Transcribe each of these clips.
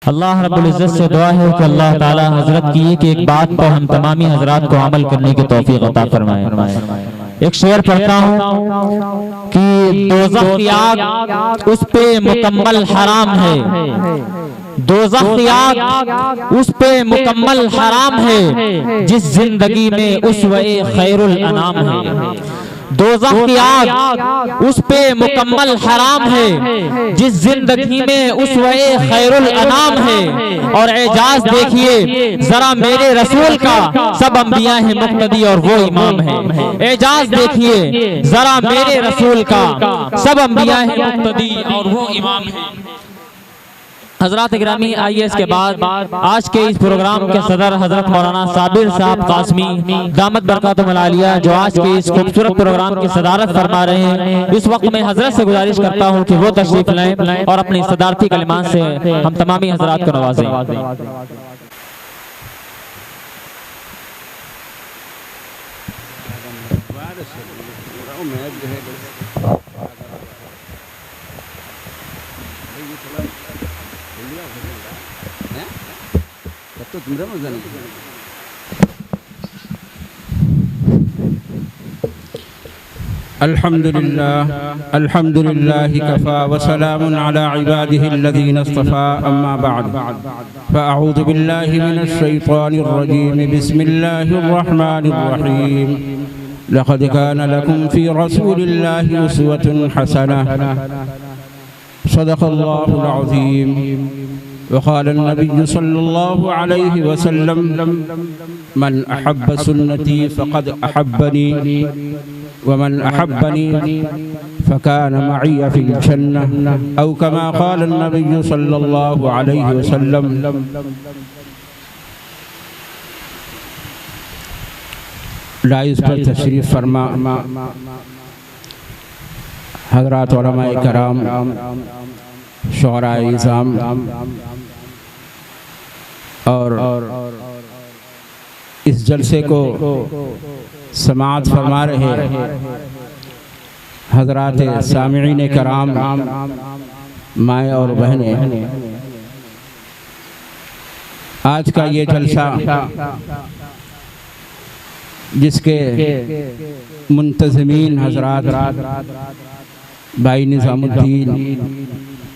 अल्लाह रब्बुल इज्जत से दुआ है कि अल्लाह ताला हजरत की एक बात पर हम तमामी हजरात को अमल करने की तौफीक अता फरमाए। एक शेर पढ़ता हूँ कि दोज़ख की आग उस पे मुकम्मल हराम है, दोज़ख की आग उस पे मुकम्मल हराम है, जिस जिंदगी में उसवे खैरुल अनाम है। दोज़ख की आग उस पे मुकम्मल हराम है, जिस जिंदगी में उसवे खैरुल अनाम है। और एजाज देखिए जरा मेरे रसूल का, सब अंबिया है मुक्तदी और वो इमाम है। एजाज देखिए जरा मेरे रसूल का, सब अंबिया है मुक्तदी और वो इमाम है। हजरात गिरामी, आइए इसके बाद आज के इस प्रोग्राम के सदर हजरत मौलाना साबिर साहब कासमी दामत बरकातुहुल आलिया, जो आज के इस खूबसूरत प्रोग्राम की सदारत फरमा रहे हैं, इस वक्त मैं हजरत से गुजारिश करता हूं कि वो तशरीफ लाएं और अपनी सदारती कलिमात से हम तमामी हजरात को नवाजें। अल्हम्दुलिल्लाह कफ़ा व सलामुन अला इबादिहि अल्लज़ीना इस्तफ़ा, अम्मा बअद, फ़अऊज़ु बिल्लाहि मिनश शैतानिर रजीम, बिस्मिल्लाहिर रहमानिर रहीम। लक़द कान लकुम फ़ी रसूलिल्लाहि उस्वतुन हसनह, सदक़ल्लाहुल अज़ीम। वक़ाल नबी सल्लल्लाहु अलैहि वसल्लम, मन अहब्ब सुन्नती फ़क़द अहब्बनी वमन अहब्बनी फ़कान मई फ़िल जन्नह, औ कमा क़ाल नबी सल्लल्लाहु अलैहि वसल्लम। लाइज़ पर तशरीफ़ फरमा हज़रात उलमाए कराम, शुअराए इज़ाम और इस जलसे को समाअत फरमा रहे हज़रात सामिईन कराम, माएँ और बहनें, आज का ये जलसा जिसके मुंतज़मीन हज़रात भाई निज़ामुद्दीन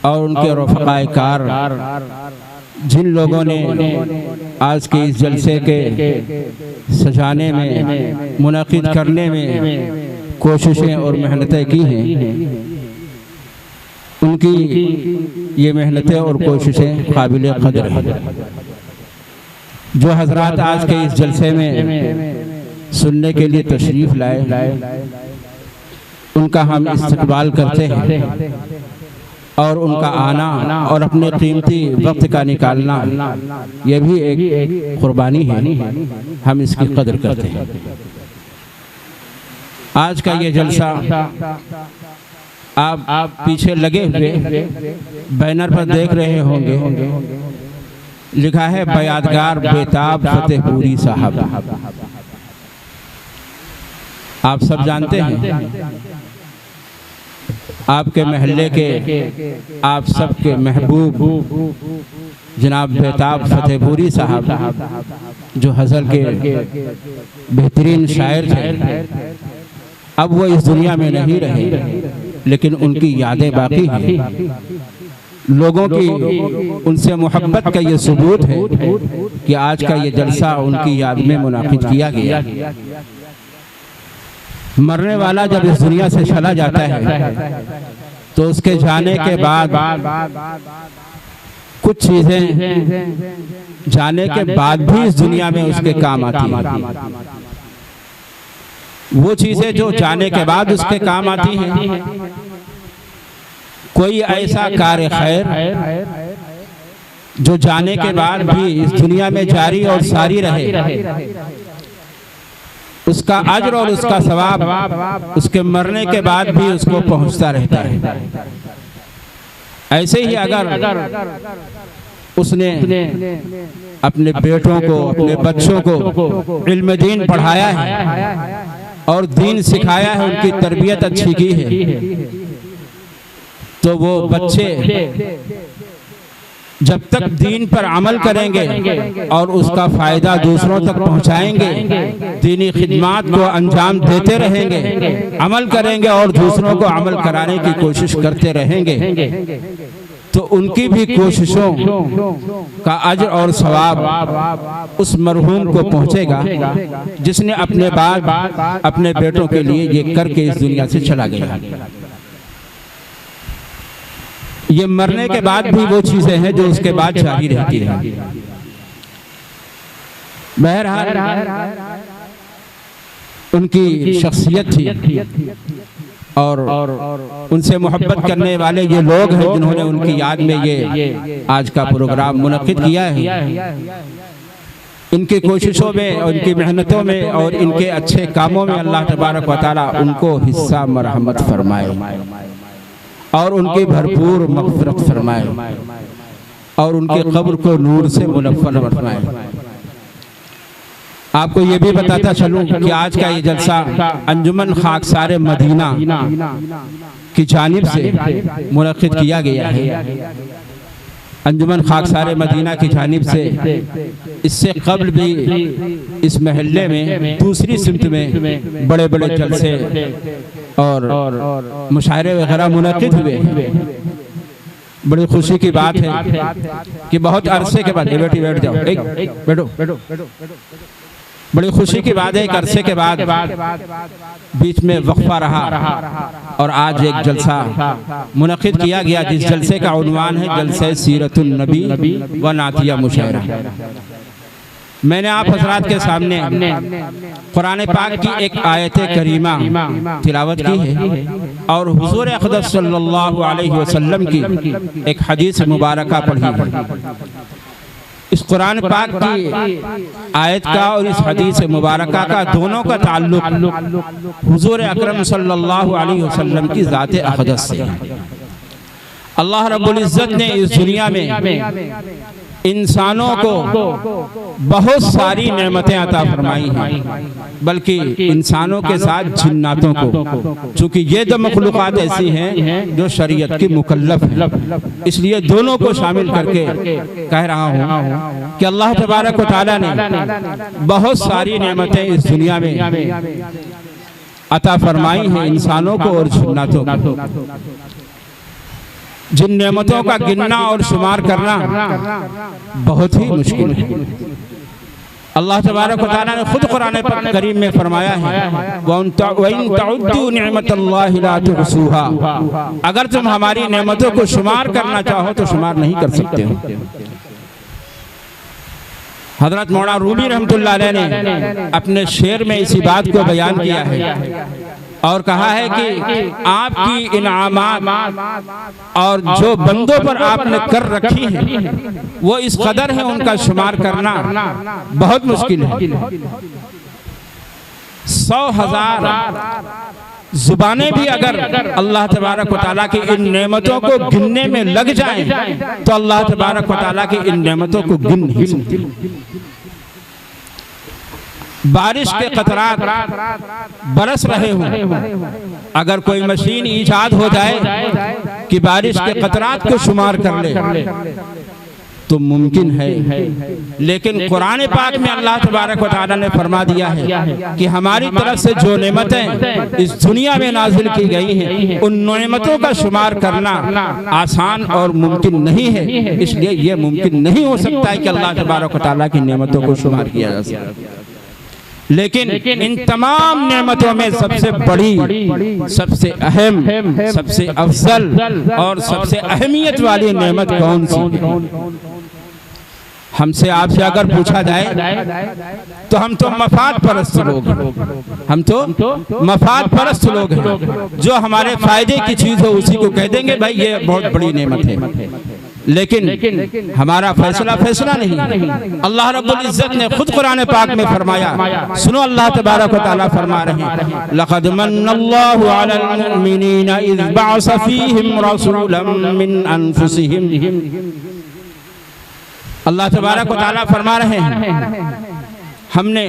और उनके रफ़क़ाए कार, जिन लोगों ने आज के इस जलसे के सजाने में, मुनक़िद करने में कोशिशें और मेहनतें की हैं, उनकी ये मेहनतें और कोशिशें काबिल क़द्र हैं। जो हज़रात आज के इस जलसे में सुनने के लिए तशरीफ़ लाए, उनका हम इस्तक़बाल करते हैं और उनका आना और अपने कीमती वक्त का निकालना, यह भी एक कुर्बानी है, हम इसकी कदर करते हैं। आज का ये जलसा आप पीछे लगे हुए बैनर पर देख रहे होंगे, लिखा है बयादगार बेताब फतेहपुरी साहब। आप सब जानते हैं आपके महल्ले के, आप सबके महबूब जनाब बेताब फतेहपुरी साहब, जो हज़ल के बेहतरीन शायर थे, अब वो इस दुनिया में नहीं रहे, लेकिन उनकी यादें बाकी हैं। लोगों की उनसे मोहब्बत का ये सबूत है कि आज का ये जलसा उनकी याद में मुनाक़िद किया गया। मरने वाला जब इस दुनिया से चला जाता है तो उसके जाने के बाद कुछ चीजें जाने के बाद भी इस दुनिया में उसके काम आती हैं। वो चीजें जो जाने के बाद उसके काम आती हैं, कोई ऐसा कार्य खैर जो जाने के बाद भी इस दुनिया में जारी और सारी रहे, उसका अज्र और उसका सवाब उसके मरने के बाद भी उसको पहुंचता रहता है। ऐसे ही अगर उसने अपने बेटों को, अपने बच्चों को इल्म दीन पढ़ाया है और दीन सिखाया है, उनकी तरबियत अच्छी की है, तो वो बच्चे जब तक दीन पर अमल करेंगे और उसका फ़ायदा दूसरों तक पहुंचाएंगे, दीनी खिदमात को अंजाम देते रहेंगे, अमल करेंगे और दूसरों को अमल कराने की कोशिश करते रहेंगे, तो उनकी भी कोशिशों का अज्र और सवाब उस मरहूम को पहुंचेगा जिसने अपने बाद अपने बेटों के लिए ये करके इस दुनिया से चला गया। ये मरने के बाद भी वो चीजें हैं जो उसके बाद जारी रहती हैं। बहरहाल उनकी शख्सियत थी और उनसे मोहब्बत करने वाले ये लोग हैं जिन्होंने उनकी याद में ये आज का प्रोग्राम मुनक्किद किया है। इनकी कोशिशों में, उनकी मेहनतों में और इनके अच्छे कामों में अल्लाह तबारक व तआला उनको हिस्सा मरहमत फरमाए और उनकी भरपूर मग़फ़िरत फरमाए और उनके कब्र को नूर से मुनव्वर फरमाए। आपको ये भी बताता चलूं कि आज का ये जलसा अंजुमन खाकसार मदीना की जानिब से मुनक्किद किया गया है। अंजुमन खाकसार मदीना की जानिब से इससे कब्ल भी इस महल्ले में दूसरी सिमत में बड़े बड़े जलसे और मुशायरे वगैरह मुनक्किद हुए। बड़ी खुशी की बात है कि बहुत अरसे के बाद, बेटी बैठ जाओ, बैठो। बड़ी खुशी की बात है एक अरसे के बाद बीच में वक्फा रहा और आज एक जलसा मुनक्किद किया गया जिस जलसे का उन्वान है जलसे सीरतुन नबी व नातिया मुशायरा। मैंने आप हजरात के सामने कुरान पाक की एक आयत करीमा तिलावत की है और हुजूर अक़दस सल्लल्लाहु अलैहि वसल्लम की एक हदीस मुबारका पढ़ी है। इस कुरान पाक की आयत का और इस हदीस मुबारका का दोनों का ताल्लुक हुजूर अकरम सल्लल्लाहु अलैहि वसल्लम की ज़ात अक़दस से है। अल्लाह रब्बुल इज़्ज़त ने इस दुनिया में इंसानों को बहुत सारी नेमतें अता फरमाई हैं, बल्कि इंसानों के साथ जिन्नातों को, चूँकि ये दो मखलूक़ात ऐसी हैं जो शरीयत की मुकल्लफ हैं, इसलिए दोनों को शामिल करके कह रहा हूँ कि अल्लाह तबारक व तआला ने बहुत सारी नेमतें इस दुनिया में अता फरमाई हैं इंसानों को और जिन्नातों को। जिन नेमतों का गिनना और शुमार करना बहुत ही मुश्किल है। अल्लाह तबारक व तआला ने खुद कुरान करीम में फरमाया है, अगर तुम हमारी नेमतों को शुमार करना चाहो तो शुमार नहीं कर सकते हो। हजरत मौलाना रूमी रहमतुल्लाह अलैह ने अपने शेर में इसी बात को बयान किया है और कहा है कि आपकी इनामात और जो बंदों पर आपने कर रखी है वो इस कदर है, उनका शुमार करना बहुत मुश्किल है। 100,000 जुबानें भी अगर अल्लाह तबारक व तआला की इन नेमतों को गिनने में लग जाएं तो अल्लाह तबारक व तआला की इन नेमतों को गिन नहीं सकती। बारिश के कतरात बरस रहे हों, अगर कोई मशीन ईजाद हो जाए कि बारिश के कतरात को शुमार कर ले तो मुमकिन है, लेकिन कुरान पाक में अल्लाह तबारक व तआला ने फरमा दिया है कि हमारी तरफ से जो नेमतें इस दुनिया में नाजिल की गई हैं उन नेमतों का शुमार करना आसान और मुमकिन नहीं है। इसलिए यह मुमकिन नहीं हो सकता है कि अल्लाह तबारक व तआला की नेमतों को शुमार किया जा सके। लेकिन इन तमाम नेमतों में सबसे बड़ी, सबसे अहम, सबसे अफजल और सबसे अहमियत वाली नेमत कौन सी है? हमसे आपसे अगर पूछा जाए तो हम तो मफाद परस्त लोग हैं, हम तो मफाद परस्त लोग हैं। जो हमारे फायदे की चीज हो उसी को कह देंगे भाई ये बहुत बड़ी नेमत है, लेकिन हमारा फैसला नहीं। अल्लाह रब्बुल इज़्ज़त ने खुद कुरान पाक में फरमाया, सुनो अल्लाह तबारक व तआला फरमा रहे हैं, लक़द मन्नल्लाहु अलल मुमिनीना इज़ बअस फ़ीहिम रसूलन मिन अनफुसिहिम। अल्लाह तबारक व तआला फरमा रहे हैं, हमने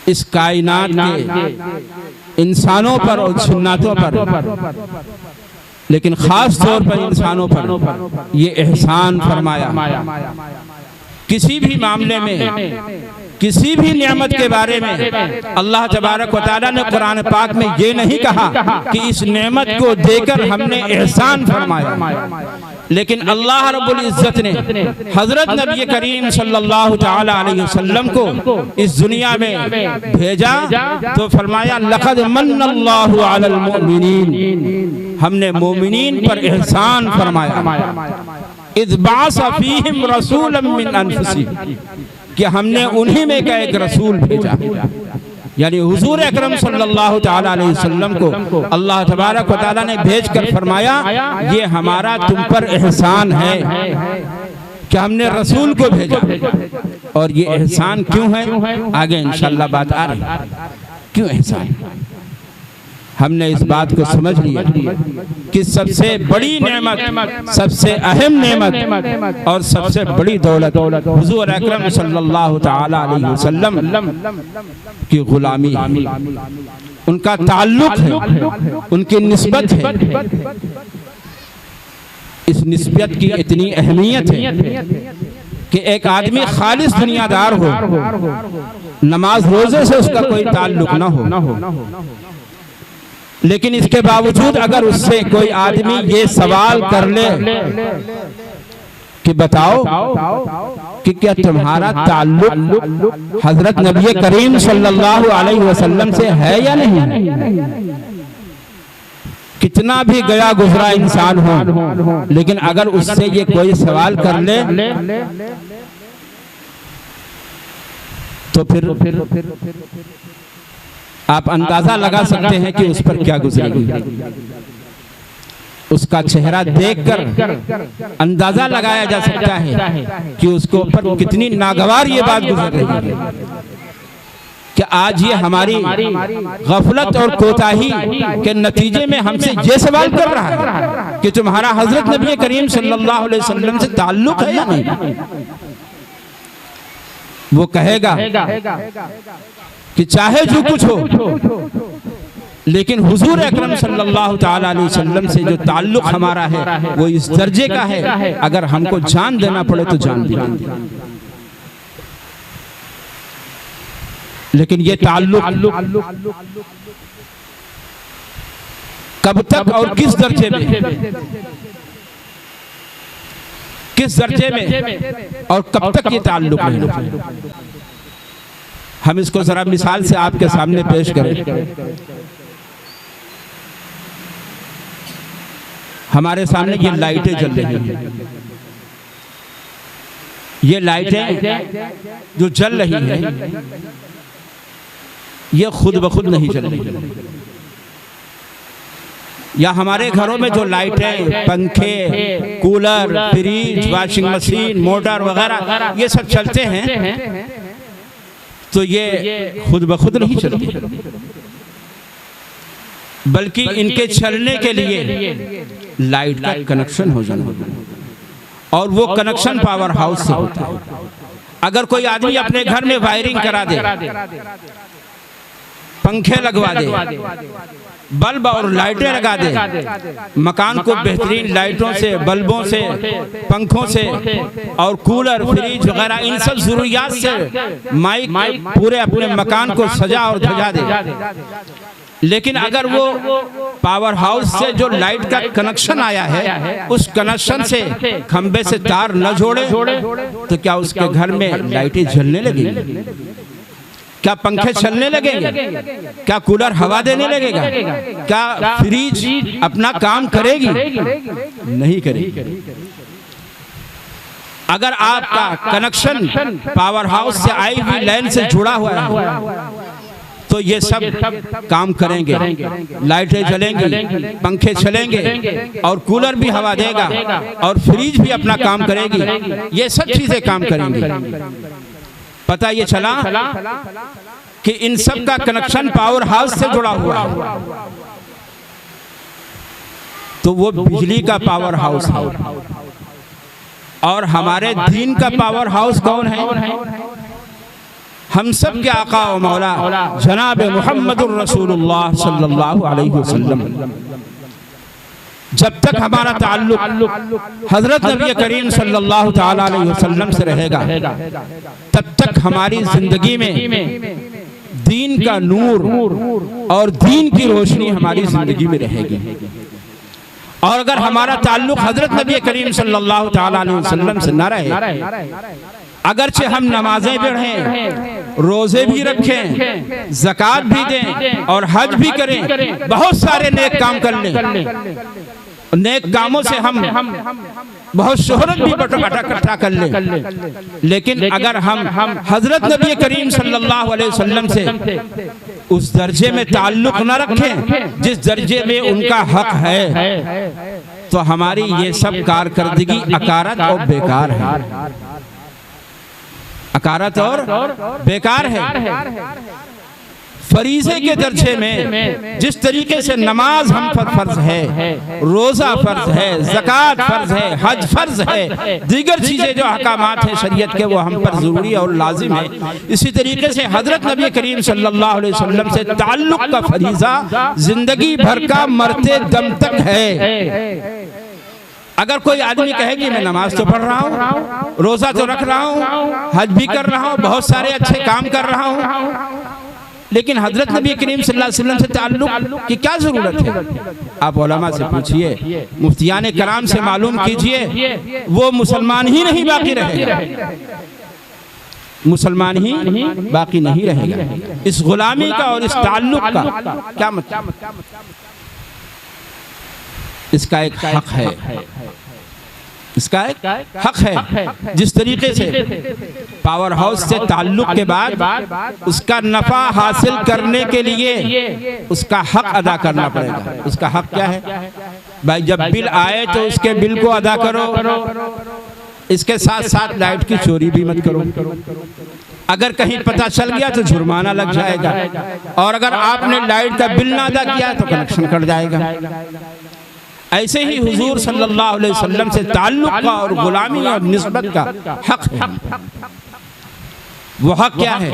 इस कायनात के इंसानों पर और जिन्नातों पर लेकिन खास तौर पर इंसानों पर ये एहसान फरमाया। किसी भी मामले में, किसी भी नियामत के बारे में अल्लाह तबारक व तआला ने कुरान पाक में ये नहीं कहा कि इस नेमत को देकर हमने एहसान फरमाया, लेकिन अल्लाह रब्बुल इज्जत ने हजरत नबी करीम सल्लल्लाहु तआला अलैहि वसल्लम को इस दुनिया में भेजा तो फरमाया लक़द मन्नल्लाहु अलल मुमिनीन, हमने मोमिनीन पर एहसान फरमाया। इज़ बअसा फ़ीहिम रसूलन मिन अनफुसिहिम, कि हमने उन्हीं में का एक रसूल भेजा, यानी हुजूर अकरम सल्लल्लाहु तआला अलैहि वसल्लम को अल्लाह तबारक व तआला ने भेजकर फरमाया ये हमारा तुम पर एहसान है कि हमने रसूल को भेजा। और ये एहसान क्यों है, आगे इंशाअल्लाह बात आ रही है क्यों एहसान। हमने इस बात को समझ लिया कि सबसे बड़ी नेमत, सबसे अहम नेमत और सबसे बड़ी दौलत हुजूर अकरम सल्लल्लाहु तआला अलैहि वसल्लम की गुलामी, उनका ताल्लुक है, उनकी निस्बत है। इस निस्बत की इतनी अहमियत है कि एक आदमी खालिस दुनियादार हो, नमाज रोजे से उसका कोई ताल्लुक ना हो, लेकिन इसके बावजूद अगर उससे कोई आदमी ये सवाल कर ले कि बताओ कि क्या तुम्हारा ताल्लुक हजरत नबी करीम सल्लल्लाहु अलैहि वसल्लम से है या नहीं, कितना भी गया गुजरा इंसान हो, लेकिन अगर उससे ये कोई सवाल कर ले तो फिर आप अंदाजा लगा सकते हैं कि उस पर क्या गुजरेगी। उसका चेहरा देखकर अंदाजा लगाया जा सकता है कि उसको ऊपर कितनी नागवार ये बात गुजर रही है कि आज ये हमारी गफलत और कोताही के नतीजे में हमसे ये सवाल कर रहा है कि तुम्हारा हजरत नबी करीम सल्लल्लाहु अलैहि वसल्लम से ताल्लुक है या नहीं। वो कहेगा कि चाहे जो कुछ हो, लेकिन हुजूर अकरम सल्लल्लाहु तआला अलैहि वसल्लम से जो ताल्लुक हमारा है वो इस दर्जे का है, अगर हमको जान देना पड़े तो जान देंगे। लेकिन ये ताल्लुक कब तक और किस दर्जे में, किस दर्जे में और कब तक ये ताल्लुक है, हम इसको जरा मिसाल से आपके सामने पेश करें। हमारे सामने ये लाइटें जल रही हैं, ये लाइटें जो जल रही हैं ये खुद ब खुद नहीं जल रही, या हमारे घरों में जो लाइटें, पंखे, cooler, fridge, washing machine, motor वगैरह ये सब चलते हैं तो ये खुद ब खुद नहीं चलती, बल्कि इनके चलने के लिए लाइट का कनेक्शन हो जाना, और वो कनेक्शन पावर हाउस से होता है। अगर कोई आदमी अपने घर में वायरिंग करा दे, पंखे लगवा दे, बल्ब और लाइटें लगा दे, मकान को बेहतरीन लाइटों से, बल्बों से, पंखों से और कूलर, फ्रिज वगैरह इन सब जरूरियात से माइक पूरे अपने मकान को सजा और धजा दे, लेकिन अगर वो पावर हाउस से जो लाइट का कनेक्शन आया है उस कनेक्शन से खंबे से तार न जोड़े तो क्या उसके घर में लाइटें जलने लगेंगी? क्या पंखे चलने लगेंगे? क्या कूलर हवा देने लगेगा? क्या फ्रिज अपना काम करेगी? नहीं करेगी। अगर आपका कनेक्शन पावर हाउस से आई हुई लाइन से जुड़ा हुआ है तो ये सब काम करेंगे, लाइटें जलेंगी, पंखे चलेंगे और कूलर भी हवा देगा और फ्रिज भी अपना काम करेगी, ये सब चीजें काम करेंगी। पता ये चला कि इन सब का कनेक्शन पावर हाउस से जुड़ा हुआ है, तो वो बिजली का पावर हाउस है। और हमारे दीन का पावर हाउस कौन है? हम सब के आका व मौला जनाब मुहम्मदुर रसूलुल्लाह सल्लल्लाहु अलैहि वसल्लम। जब तक हमारा ताल्लुक हजरत नबी करीम सल्लल्लाहु ताला अलैहि वसल्लम से रहेगा, तब तक हमारी जिंदगी में दीन का नूर और दीन की रोशनी हमारी जिंदगी में रहेगी। और अगर हमारा ताल्लुक हजरत नबी करीम सल्लल्लाहु ताला अलैहि वसल्लम से न रहे, अगरचे हम नमाजें पढ़ें, रोजे भी रखें, ज़कात भी दें और हज भी करें, बहुत सारे नेक काम कर लें, नेक कामों से हम बहुत शोहरत भी इकट्ठा कर लें, लेकिन अगर हम हजरत नबी करीम सल्लल्लाहु अलैहि वसल्लम से उस दर्जे में ताल्लुक न रखें जिस दर्जे में उनका हक है, तो हमारी ये सब कारकर्दगी अकारत और बेकार है, अकारत और बेकार है। फरीज़े के दर्जे में जिस तरीके से नमाज हम पर फर्ज है, रोज़ा फर्ज है, ज़कात फर्ज है, हज फर्ज है, दीगर चीज़ें जो अहकामात हैं शरीयत के वो हम पर ज़रूरी और लाजिम है, इसी तरीके से हज़रत नबी करीम सल्लल्लाहु अलैहि वसल्लम से ताल्लुक़ का फरीज़ा ज़िंदगी भर का मरते दम तक है। अगर कोई आदमी कहे कि मैं नमाज तो पढ़ रहा हूँ, रोज़ा तो रख रहा हूँ, हज भी कर रहा हूँ, बहुत सारे अच्छे काम कर रहा हूँ, लेकिन हजरत नबी करीम सल्लल्लाहु अलैहि वसल्लम से ताल्लुक़ की क्या जरूरत है? आप उलमा से पूछिए, मुफ्तियान कराम से मालूम कीजिए, वो मुसलमान ही नहीं बाकी रहेगा, मुसलमान ही बाकी नहीं रहेगा। इस गुलामी का और इस ताल्लुक़ का क्या मतलब? इसका एक हक है, इसका एक हक है। जिस तरीके से पावर हाउस से ताल्लुक के बाद उसका नफा हासिल करने के लिए उसका हक अदा करना पड़ेगा। उसका हक क्या है भाई? जब बिल आए तो उसके बिल को अदा करो, इसके साथ साथ लाइट की चोरी भी मत करो। अगर कहीं पता चल गया तो जुर्माना लग जाएगा, और अगर आपने लाइट का बिल ना अदा किया तो कनेक्शन कट जाएगा। ऐसे ही हुजूर सल्लल्लाहु अलैहि वसल्लम से ताल्लुक का और गुलामी और निस्बत का हक है। वो हक क्या है?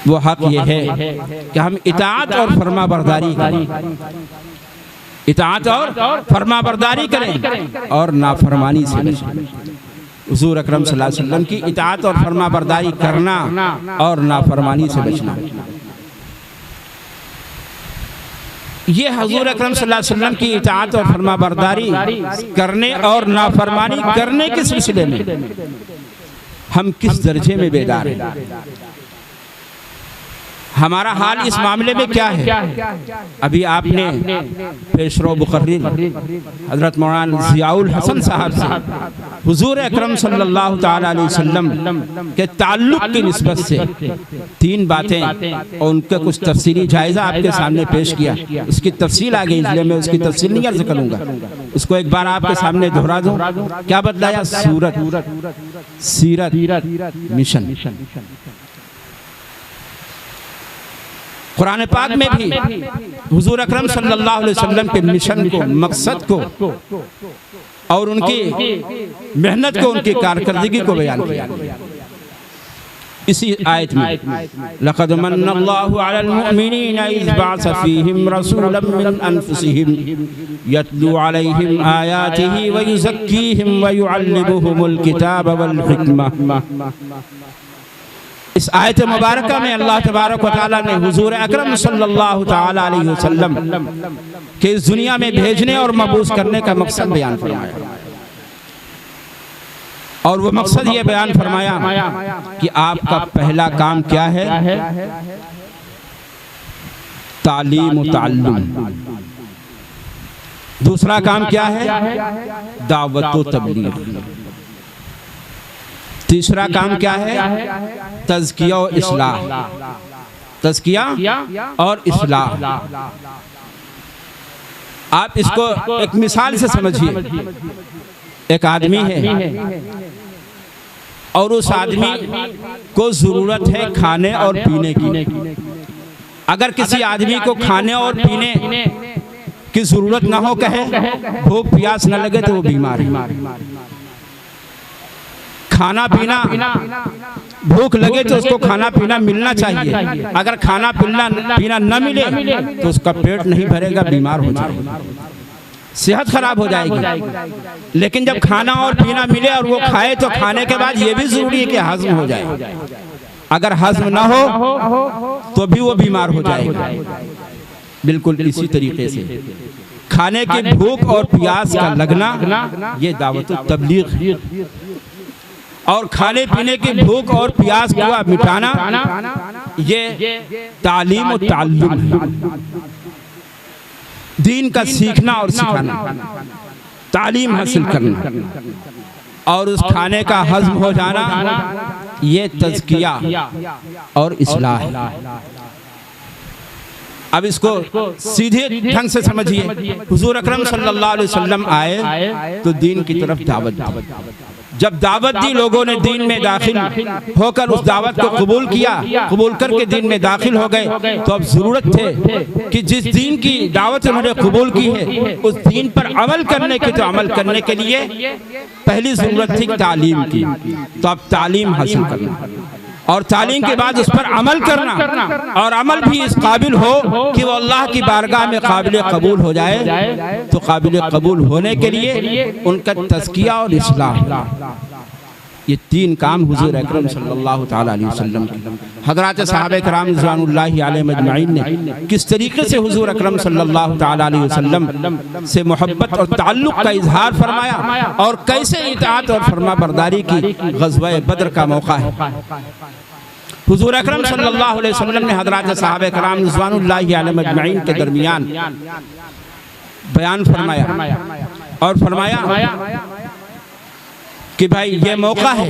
वो हक ये है कि हम इताअत और फरमाबरदारी करें, इताअत और फरमाबरदारी करें और नाफरमानी से बचें। हुजूर अकरम सल्लल्लाहु अलैहि वसल्लम की इताअत और फरमाबरदारी करना और नाफरमानी से बचना, ये हुजूर अकरम सल्लल्लाहु अलैहि वसल्लम की इताअत और फरमाबरदारी करने और नाफरमानी करने के सिलसिले में हम किस दर्जे में बेदार हैं, हमारा हाल इस मामले में क्या है? अभी आपने पेशरो मुकर्रिर हजरत मौलाना ज़ियाउल हसन साहब से हुजूर अकरम सल्लल्लाहु ताला अलैहि वसल्लम के ताल्लुक की निस्बत से 3 बातें और उनका कुछ तफसीली जायज़ा आपके सामने पेश किया। उसकी तफसील आ गई, इसलिए मैं उसकी तफसील नहीं अर्ज़ करूँगा, उसको एक बार आपके सामने दोहरा दूँ। क्या बतलाया? सूरत, सीरत, मिशन। कुरान पाक में भी हुजूर अकरम सल्लल्लाहु अलैहि वसल्लम के मिशन को, मकसद को और उनकी मेहनत को, उनकी कारकर्दगी को बयान किया। इसी आयत में लक़द मन्नल्लाहु अलल मुअमिनीना इज़ बअस फ़ीहिम रसूलन मिन अनफुसिहिम यतलू अलैहिम आयातिही व युज़क्कीहिम व युअल्लिमुहुमुल किताब वल हिकमा। इस आयत मुबारका में अल्लाह तबारक व तआला ने हुजूर अकरम सल्लल्लाहु ताला अलैहि वसल्लम के इस दुनिया में भेजने और मबूस करने का मकसद बयान फरमाया, और वो मकसद ये बयान फरमाया कि आपका पहला काम क्या है? तालीम व ताल्लुम। दूसरा काम क्या है? दावत व तबलीग। तीसरा काम क्या है? तज़किया और इस्लाह, तज़किया और इस्लाह। आप इसको एक मिसाल से समझिए। एक आदमी है और उस आदमी को जरूरत है खाने और पीने की। अगर किसी आदमी को खाने और पीने की जरूरत ना हो, कहे भूख प्यास न लगे, तो वो बीमार है। खाना पीना भूख लगे तो उसको खाना पीना मिलना चाहिए। अगर खाना पीना न मिले तो उसका पेट नहीं भरेगा, बीमार हो जाएगा, सेहत खराब हो जाएगी। लेकिन जब खाना और पीना मिले और वो खाए तो खाने के बाद ये भी जरूरी है कि हजम हो जाए। अगर हजम ना हो तो भी वो बीमार हो जाएगा। बिल्कुल इसी तरीके से खाने की भूख और प्यास का लगना ये दावत तबलीग है, और खाने पीने की भूख और प्यास का मिटाना ये तालीम और ताल्लुम है। दीन का सीखना और सिखाना, तालीम हासिल करना और उस खाने का हजम हो जाना ये तज़किया और इस्लाह है। अब इसको सीधे ढंग से समझिए। हुजूर अकरम सल्लल्लाहु अलैहि वसल्लम आए तो दीन की तरफ दावत दी। जब दावत दी, लोगों ने दीन में दाखिल होकर उस दावत को कबूल किया, कबूल करके दीन में दाखिल हो गए, तो अब जरूरत थे कि जिस दीन की दावत उन्होंने कबूल की है उस दीन पर अमल करने की। तो अमल करने के लिए पहली जरूरत थी तालीम की, तो अब तालीम हासिल करना और तालीम के बाद उस पर अमल करना, और अमल भी इस काबिल हो कि वो अल्लाह की बारगाह में काबिल कबूल हो जाए। तो काबिल कबूल होने के लिए उनका तज़किया और इस्लाह, ये तीन काम हुजूर अकरम सल्लल्लाहु ताला अलैहि वसल्लम हज़रात सहाबे कराम रिज़वानुल्लाहि अलैहिम अजमईन ने किस तरीके से हुजूर अकरम सल्लल्लाहु ताला अलैहि वसल्लम से मोहब्बत और ताल्लुक़ का इजहार फरमाया, और कैसे इताअत और फरमाबरदारी की। ग़ज़वा बद्र का मौका है, हुजूर अकरम सल्लल्लाहु अलैहि वसल्लम ने हज़रात सहाबे कराम रिज़वानुल्लाहि अलैहिम अजमईन के दरमियान बयान फरमाया और फरमाया कि भाई ये मौका है,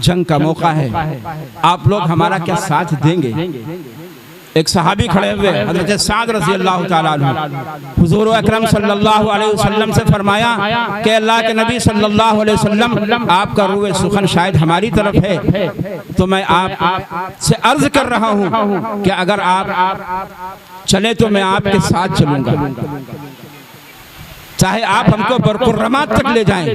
जंग का मौका है, आप लोग हमारा क्या साथ देंगे। एक सहाबी खड़े हुए हज़रत साद रज़ी अल्लाह ताला अन्हु हुज़ूर अकरम सल्लल्लाहु अलैहि वसल्लम से फरमाया कि अल्लाह के नबी सल्लल्लाहु अलैहि वसल्लम आपका रूह सुखन शायद हमारी तरफ है, तो मैं आप से अर्ज कर रहा हूँ कि अगर आप चले तो मैं आपके साथ चलूंगा, चाहे आप हमको बरकुर्रमात तक ले जाएं,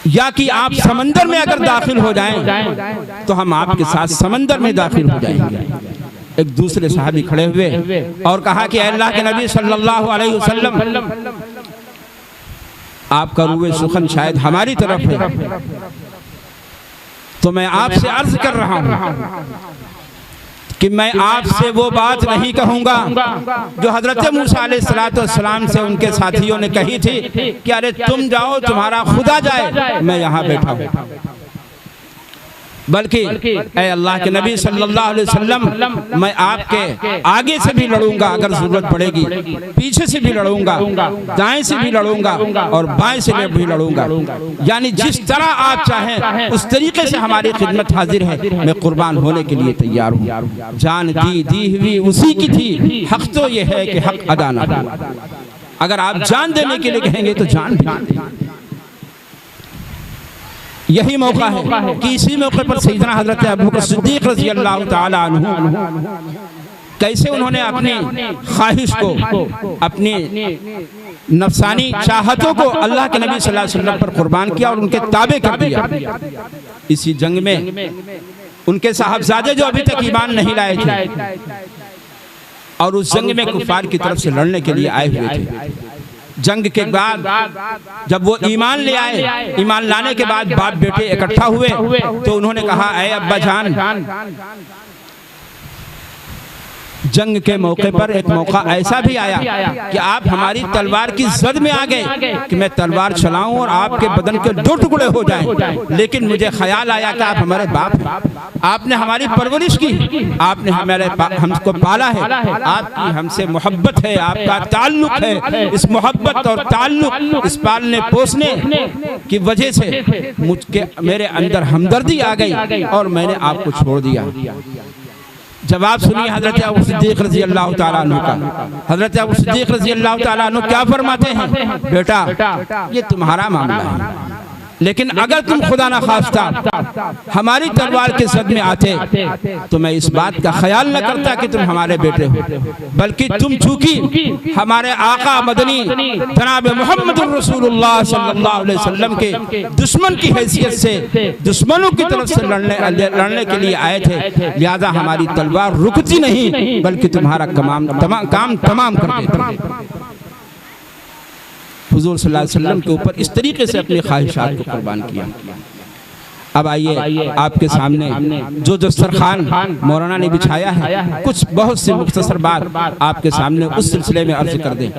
या कि आप समंदर में अगर दाखिल हो जाएं तो हम आपके साथ समंदर में दाखिल हो जाएंगे। एक दूसरे सहाबी खड़े हुए और कहा कि अल्लाह के नबी सल्लल्लाहु अलैहि वसल्लम आपका रूह सुखन शायद हमारी तरफ है, तो मैं आपसे अर्ज कर रहा हूं कि मैं आपसे वो बात नहीं कहूंगा जो हजरत मूसा अलैहिस्सलाम से उनके साथियों ने कही थी कि अरे तुम जाओ तुम्हारा खुदा जाए, मैं यहाँ बैठा हूँ, बल्कि ऐ अल्लाह के नबी सल्लल्लाहु अलैहि वसल्लम मैं आपके आगे से भी लड़ूंगा अगर जरूरत पड़ेगी, पीछे से भी लड़ूंगा, दाएं से भी लड़ूंगा और बाएं से भी लड़ूंगा, यानी जिस तरह आप चाहें उस तरीके से हमारी खिदमत हाजिर है, मैं कुर्बान होने के लिए तैयार हूँ। जान दी हुई उसी की थी, हक तो ये है कि हक अदा ना हो। अगर आप जान देने के लिए कहेंगे तो जान भी, यही मौका है कि इसी मौके पर सैयदना हज़रत अबू बकर सिद्दीक़ रज़ी अल्लाह ताला अन्हु कैसे उन्होंने अपनी ख्वाहिश को, अपनी नफसानी चाहतों को अल्लाह के नबी सल्लल्लाहु अलैहि वसल्लम पर कुर्बान किया और उनके ताबे कर दिया। इसी जंग में उनके साहबजादे जो अभी तक ईमान नहीं लाए थे और उस जंग में कुफार की तरफ से लड़ने के लिए आए हुए थे, जंग के बाद जब वो ईमान ले आए, ईमान लाने के बाद बाप बेटे इकट्ठा हुए तो उन्होंने कहा ऐ अब्बा जान, जंग के मौके पर एक मौका ऐसा भी आया कि आप हमारी तलवार की जद में आ गए कि मैं तलवार चलाऊं और आपके बदन के दो टुकड़े हो जाएं, लेकिन मुझे ख्याल आया कि आप हमारे बाप हैं, आपने हमारी परवरिश की, आपने हमको पाला है, आपकी हमसे मोहब्बत है, आपका ताल्लुक है। इस मोहब्बत और ताल्लुक, इस पालने पोसने की वजह से मुझके मेरे अंदर हमदर्दी आ गई और मैंने आपको छोड़ दिया। जवाब सुनिए हजरत अबू सिद्दीक़ रज़ी अल्लाह ताला अन्हु का। हजरत अबू सिद्दीक़ रज़ी अल्लाह ताला अन्हु क्या फरमाते हैं, बेटा ये तुम्हारा मामला है, लेकिन अगर तुम खुदा ना खास्ता हमारी तलवार के सद में आते तो मैं इस बात का ख्याल न करता कि तुम हमारे बेटे हो, बल्कि तुम चूंकि हमारे आका मदनी जनाब मोहम्मद रसूलुल्लाह सल्लल्लाहु अलैहि वसल्लम के दुश्मन की हैसियत से दुश्मनों की तरफ से लड़ने के लिए आए थे, लिहाजा हमारी तलवार रुकती नहीं बल्कि तुम्हारा काम तमाम कर देती। हुजूर सल्लल्लाहु अलैहि वसल्लम के ऊपर इस तरीके से अपनी ख्वाहिशात को कुर्बान किया। अब आइए आपके सामने जो दस्तरखान मौलाना ने बिछाया है, कुछ बहुत सी मुख्तसर बात आपके सामने उस सिलसिले में अर्ज कर दें।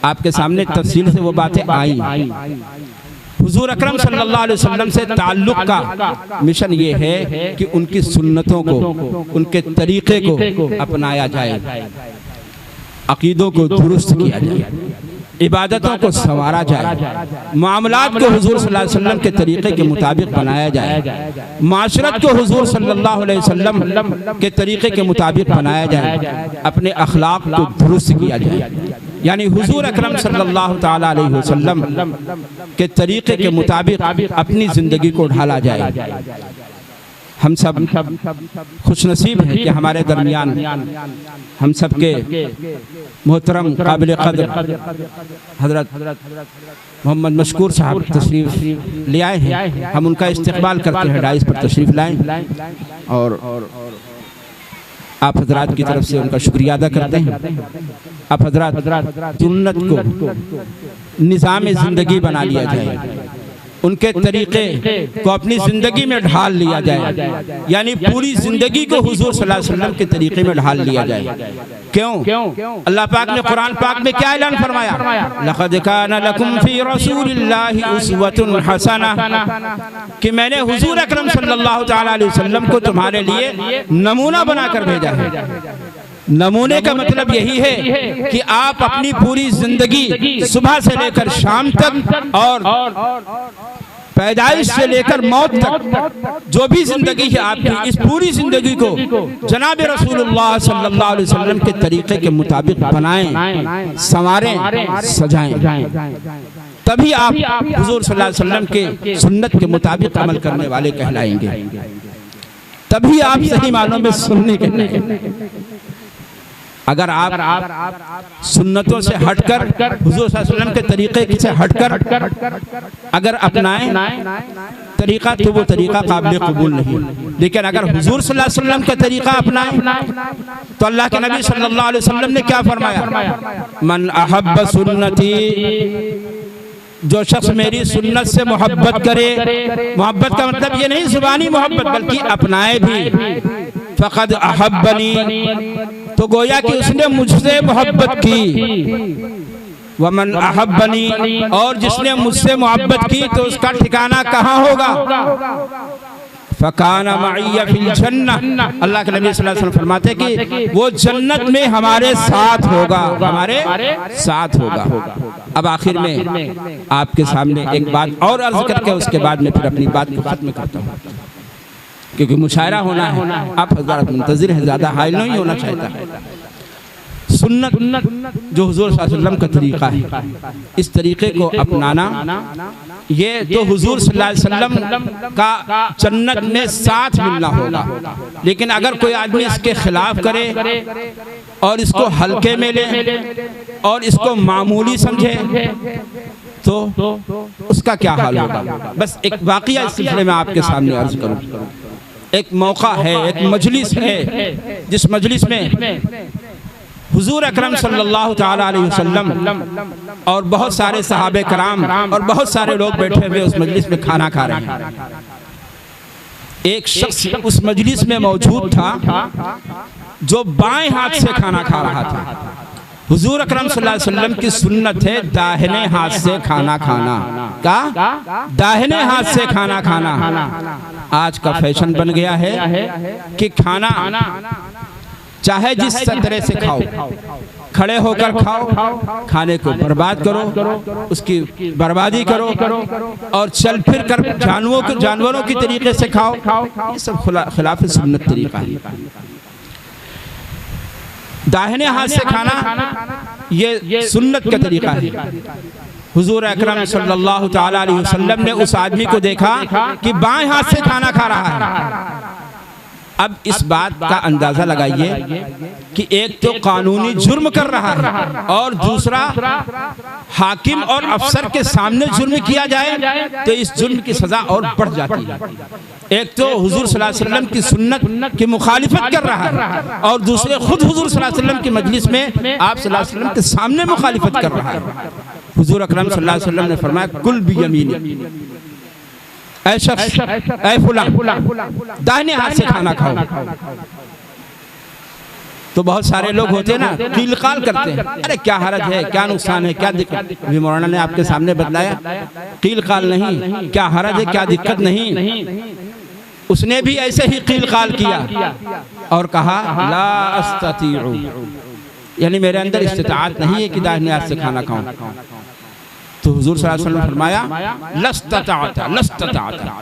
आपके सामने तफसील से वो बातें आई। हुजूर अकरम सल्लल्लाहु अलैहि वसल्लम से ताल्लुक़ का मिशन ये है कि उनकी सुन्नतों को, उनके तरीक़े को अपनाया जाए, अक़ीदों को दुरुस्त किया जाए, इबादतों को संवारा जाए, मामलात को हुजूर सल्लल्लाहु अलैहि वसल्लम के तरीक़े के मुताबिक बनाया जाए, माशरत को हुजूर सल्लल्लाहु अलैहि वसल्लम के तरीक़े के मुताबिक बनाया जाए, अपने अखलाक को दुरुस्त किया जाए। यानी हुजूर अकरम सल्लल्लाहु ताला अलैहि वसल्लम के तरीक़े के मुताबिक अपनी ज़िंदगी को ढाला जाए। हम सब खुश नसीब हैं कि हमारे दरमियान हम सब के मोहतरम काबिल क़द्र हज़रत मोहम्मद मशकूर साहब तशरीफ़ ले आए हैं। हम उनका इस्तक़बाल करते हैं, डाइस पर तशरीफ़ लाएँ और आप हजरात की तरफ से उनका शुक्रिया अदा करते हैं। आप हजरात सुन्नत को निज़ाम ज़िंदगी बना लिया जाए, उनके तरीक़े को अपनी ज़िंदगी में ढाल लिया जाए, यानी पूरी ज़िंदगी को हुजूर सल्लल्लाहु अलैहि वसल्लम के तरीक़े में ढाल लिया जाए। क्यों? अल्लाह पाक ने कुरान पाक में क्या ऐलान फरमाया? लक़द कान लकुम फ़ी रसूलिल्लाहि उस्वतुन हसना, कि मैंने हुजूर अकरम सल्लल्लाहु ताला अलैहि वसल्लम को तुम्हारे लिए नमूना बनाकर भेजा है। नमूने का मतलब यही है कि आप अपनी पूरी जिंदगी सुबह से लेकर शाम तक और पैदाइश से लेकर मौत तक जो भी जिंदगी है आपकी, इस पूरी जिंदगी को जनाब रसूलुल्लाह सल्लल्लाहु अलैहि वसल्लम के तरीके के मुताबिक बनाएं, संवारें, सजाएं, तभी आप हुजूर सल्लल्लाहु अलैहि वसल्लम के सुन्नत के मुताबिक अमल करने वाले कहलाएंगे, तभी आप सही मानों में सुन्नी कहलाएंगे। अगर आप सुन्नतों से हटकर हुजूर सल्लल्लाहु अलैहि वसल्लम के तरीके से हटकर अगर अपनाएं तरीका, तो वो तरीका काबिल कबूल नहीं। लेकिन अगर हुजूर सल्लल्लाहु अलैहि वसल्लम का तरीका अपनाएं तो अल्लाह के नबी सल्लल्लाहु अलैहि वसल्लम ने क्या फरमाया? मन अहब्ब सुन्नती, जो शख्स मेरी सुन्नत से मोहब्बत करे, मोहब्बत का मतलब ये नहीं जुबानी मोहब्बत बल्कि अपनाए भी, फ़क़द अहब्बनी, तो गोया कि उसने मुझसे मोहब्बत की। वमन अहब्बनी, और जिसने मुझसे मोहब्बत की तो उसका ठिकाना कहाँ होगा? फ़काना मइया फिल जन्नह, अल्लाह के नबी सल्लल्लाहु अलैहि वसल्लम फरमाते कि वो जन्नत में हमारे साथ होगा, हमारे साथ होगा। अब आखिर में आपके सामने एक बात और अर्ज करके उसके बाद में फिर अपनी बात को खत्म करता हूँ, क्योंकि मुशायरा होना है, आप हज़रात मुंतज़िर हैं, ज़्यादा हाइल नहीं होना चाहता है। सुन्नत जो हुजूर सल्लल्लाहु अलैहि वसल्लम का तरीका है, इस तरीके को अपनाना, ये तो हुजूर सल्लल्लाहु अलैहि वसल्लम का जन्नत में साथ मिलना होगा। लेकिन अगर कोई आदमी इसके खिलाफ करे और इसको हल्के में ले और इसको मामूली समझे तो उसका क्या हाल होगा? बस एक वाक़या इस सिलसिले में आपके सामने अर्ज करूं। एक मौका है, एक मजलिस है, जिस मजलिस में हुजूर अकरम सल्लल्लाहु ताला अलैहि वसल्लम और बहुत सारे सहाबे कराम और बहुत सारे लोग बैठे हुए उस मजलिस में खाना खा रहे हैं। एक शख्स उस मजलिस में मौजूद था जो बाएं हाथ से खाना खा रहा था। हुजूर अकरम सल्लल्लाहु अलैहि वसल्लम की सुन्नत है दाहिने हाथ से खाना खाना, का दाहिने हाथ से खाना खाना। आज का फैशन बन गया है कि खाना चाहे जिस तरह से खाओ, खड़े होकर खाओ, खाने को बर्बाद करो, उसकी बर्बादी करो और चल फिर कर जानवरों की तरीके से खाओ, ये सब खिलाफ सुन्नत तरीका है। दाहिने हाथ से खाना ये सुन्नत का तरीका है। हुजूर अकरम सल्लल्लाहु ताला अलैहि वसल्लम ने उस आदमी को देखा कि बाएं हाथ से खाना खा रहा है। अब इस बात का अंदाजा लगाइए कि एक तो कानूनी जुर्म कर रहा है और दूसरा हाकिम और अफसर के सामने जुर्म किया जाए तो इस जुर्म की सजा और बढ़ जाती है। एक तो हुजूर सल्लल्लाहु अलैहि वसल्लम की सुन्नत की मुखालिफत कर रहा है और दूसरे खुद हुजूर सल्लल्लाहु अलैहि वसल्लम की मजलिस में आप सल्लल्लाहु अलैहि वसल्लम के सामने मुखालिफत कर रहा है। हुजूर अकरम सल्लल्लाहु अलैहि वसल्लम ने फरमाया कुल बियमीनी, ऐ शख्स, ऐ फुला, दाहिने हाथ से खाना खाओ। तो बहुत सारे लोग होते हैं ना, कीलकाल करते हैं, अरे क्या हरज है, क्या नुकसान है, क्या दिक्कत। अभी मौलाना ने आपके सामने बतलाया कीलकाल नहीं, क्या हरज है, क्या दिक्कत नहीं। उसने भी ऐसे ही कीलकाल किया और कहा ला अस्ततीउ, यानी मेरे अंदर इस्तिताअत नहीं है कि दाहिने हाथ से खाना खाऊं। तो हुजूर सल्लल्लाहु अलैहि वसल्लम फरमाया लस्तताअता, लस्तताअता,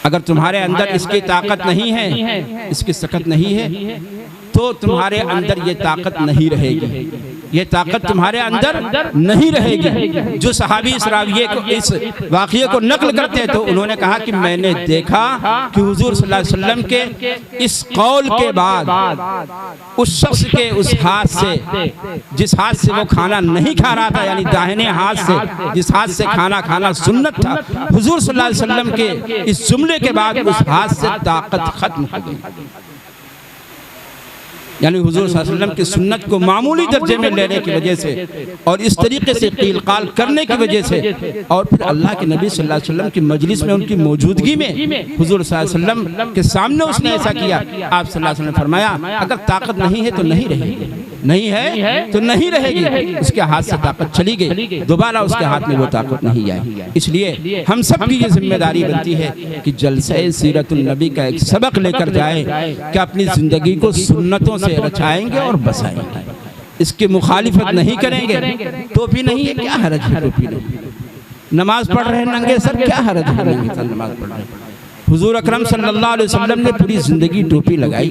अगर तुम्हारे अंदर इसकी ताकत नहीं है, इसकी सकत नहीं है, तो तुम्हारे अंदर ये ताकत नहीं रहेगी, ये ताकत तुम्हारे अंदर नहीं रहेगी। जो सहाबी इस राविये को, इस वाक़िये को नकल करते हैं, तो उन्होंने कहा कि मैंने देखा कि हुजूर सल्लल्लाहु अलैहि वसल्लम के इस कौल के बाद उस शख्स के उस हाथ से, जिस हाथ से वो खाना नहीं खा रहा था, यानी दाहिने हाथ से जिस हाथ से खाना खाना सुन्नत था, हुजूर सल्लल्लाहु अलैहि वसल्लम के इस जुमले के बाद उस हाथ से ताकत खत्म हो गई। यानी हुजूर सल्लल्लाहु अलैहि वसल्लम की सुन्नत को मामूली दर्जे में लेने की वजह से और इस तरीके से कीलकाल करने की वजह से और फिर अल्लाह के नबी सल्लल्लाहु अलैहि वसल्लम की मजलिस में उनकी मौजूदगी में हुजूर सल्लल्लाहु अलैहि वसल्लम के सामने उसने ऐसा किया। आप सल्लल्लाहु अलैहि वसल्लम ने फरमाया अगर ताकत नहीं है तो नहीं रहेगी, नहीं है तो नहीं रहेगी। उसके हाथ से ताकत चली गई, दोबारा उसके हाथ में वो ताकत नहीं आई। इसलिए हम सब की ये जिम्मेदारी बनती है कि जलसे सीरतुन नबी का एक सबक लेकर जाए कि अपनी जिंदगी को सुन्नतों से रचाएंगे और बसाएंगे, इसकी मुखालिफत नहीं करेंगे। टोपी नहीं है, क्या हरज है टोपी नहीं, नमाज पढ़ रहे हैं नंगे सर, क्या हरज है नंगे सर नमाज पढ़ रहे हैं। हुजूर अकरम सल्लल्लाहु अलैहि वसल्लम ने पूरी जिंदगी टोपी लगाई,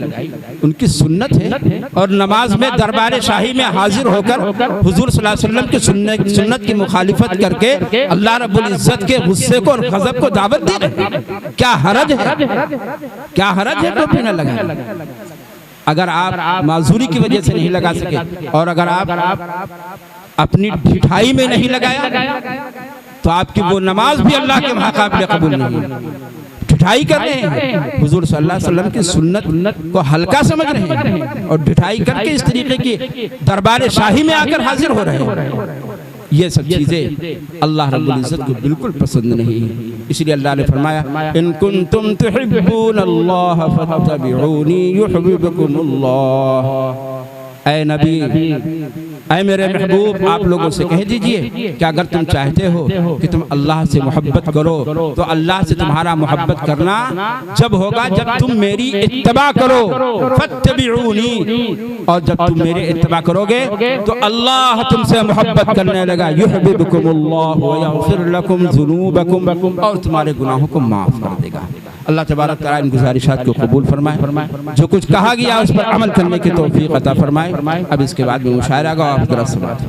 उनकी सुन्नत है। और नमाज में दरबार शाही में हाजिर होकर हुजूर सल्लल्लाहु अलैहि वसल्लम की सुन्नत की मुखालिफत करके अल्लाह रब्बुल इज्जत के गुस्से को और गजब को दावत दे रहे, क्या हरज है, क्या हरज है टोपी न लगाए। अगर आप माजूरी की वजह से नहीं लगा सके और अगर आप अपनी ढिठाई में नहीं लगाया तो आपकी वो नमाज भी अल्लाह के वहाँ काबिल कबूल नहीं है। ढिठाई कर रहे हैं, हुजूर सल्लल्लाहु अलैहि वसल्लम की सुन्नत को हल्का समझ रहे हैं और ढिठाई करके इस तरीके की दरबार शाही में आकर हाजिर हो रहे हैं। ये सब चीजें अल्लाह रब्बुल इज्जत को बिल्कुल पसंद नहीं है। इसलिए अल्लाह ने फरमाया इन कुंतुम तुहिब्बूनल्लाह फत्तबिऊनी युहिब्बुकुमुल्लाह। ऐ नबी, ऐ मेरे महबूब, आप लोगों से कह दीजिए कि अगर तुम चाहते हो कि तुम अल्लाह से मोहब्बत करो तो अल्लाह से तुम्हारा मोहब्बत करना जब होगा जब तुम मेरी इत्तबा करो, फत्तबिऊनी, और जब तुम मेरे इत्तबा करोगे तो अल्लाह तुमसे मोहब्बत करने लगा, युहिब्बुकुमुल्लाह व यग़फिर लकुम ज़ुनूबकुम, और तुम्हारे गुनाहों को माफ कर देगा। अल्लाह तबारक तआला इन गुजारिशात को कबूल फरमाए, जो कुछ कहा गया उस पर अमल करने की तौफीक अता फरमाए। अब इसके बाद में मुशायरा का आप तरफ समाअत।